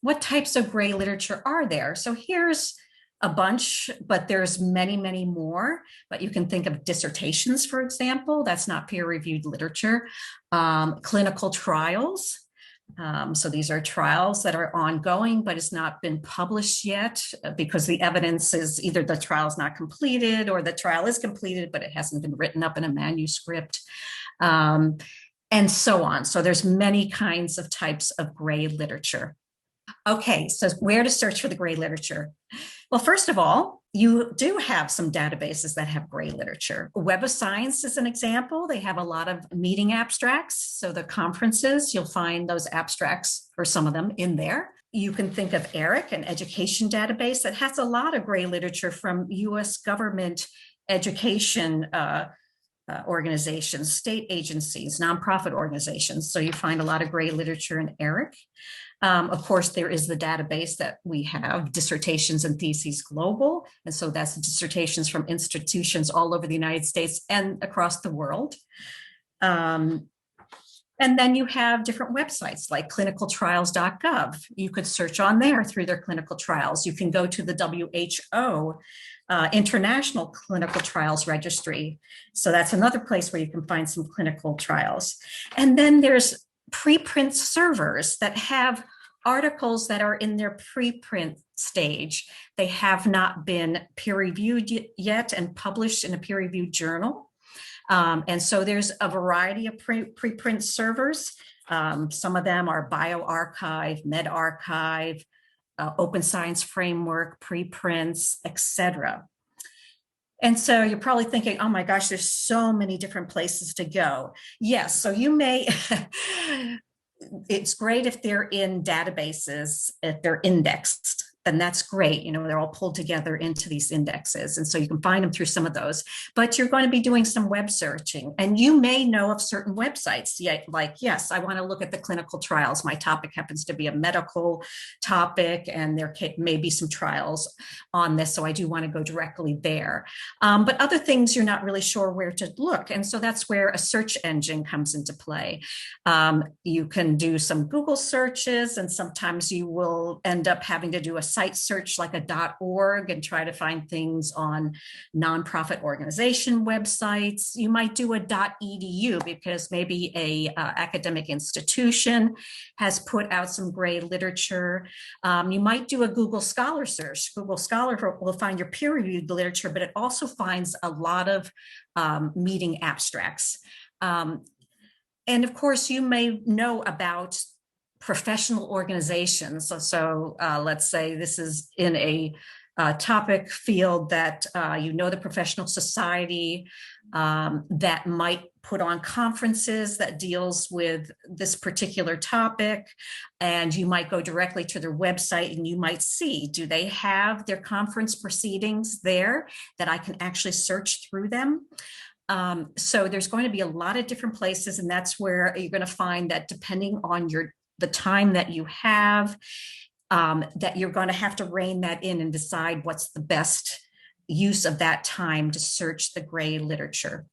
what types of gray literature are there? So here's a bunch, but there's many, many more. But you can think of dissertations, for example. That's not peer-reviewed literature. Clinical trials. So these are trials that are ongoing, but it's not been published yet because the evidence is either the trial is not completed or the trial is completed, but it hasn't been written up in a manuscript. And so on. So there's many kinds of types of gray literature. Okay, so where to search for the gray literature? Well, first of all, you do have some databases that have gray literature. Web of Science is an example. They have a lot of meeting abstracts. So the conferences, you'll find those abstracts or some of them in there. You can think of ERIC, an education database that has a lot of gray literature from US government education organizations, state agencies, nonprofit organizations. So you find a lot of gray literature in ERIC. Of course, there is the database that we have, Dissertations and Theses Global. And so that's dissertations from institutions all over the United States and across the world. And then you have different websites like clinicaltrials.gov. You could search on there through their clinical trials. You can go to the WHO International Clinical Trials Registry. So that's another place where you can find some clinical trials. And then there's preprint servers that have articles that are in their preprint stage. They have not been peer-reviewed yet and published in a peer-reviewed journal. And so there's a variety of preprint servers. Some of them are bioRxiv, medRxiv, Open Science Framework, preprints, etc. And so you're probably thinking, oh my gosh, there's so many different places to go. Yes, so you may, it's great if they're in databases, if they're indexed, then that's great. You know, they're all pulled together into these indexes. And so you can find them through some of those, but you're going to be doing some web searching and you may know of certain websites. Like, yes, I want to look at the clinical trials. My topic happens to be a medical topic and there may be some trials on this. So I do want to go directly there. But other things you're not really sure where to look. And so that's where a search engine comes into play. You can do some Google searches and sometimes you will end up having to do a site search like a .org and try to find things on nonprofit organization websites. You might do a .edu because maybe a academic institution has put out some gray literature. You might do a Google Scholar search. Google Scholar will find your peer-reviewed literature, but it also finds a lot of meeting abstracts. And of course, you may know about professional organizations. So let's say this is in a topic field that you know the professional society that might put on conferences that deals with this particular topic. And you might go directly to their website and you might see, do they have their conference proceedings there that I can actually search through them? So there's going to be a lot of different places, and that's where you're going to find that depending on the time that you have, that you're going to have to rein that in and decide what's the best use of that time to search the gray literature.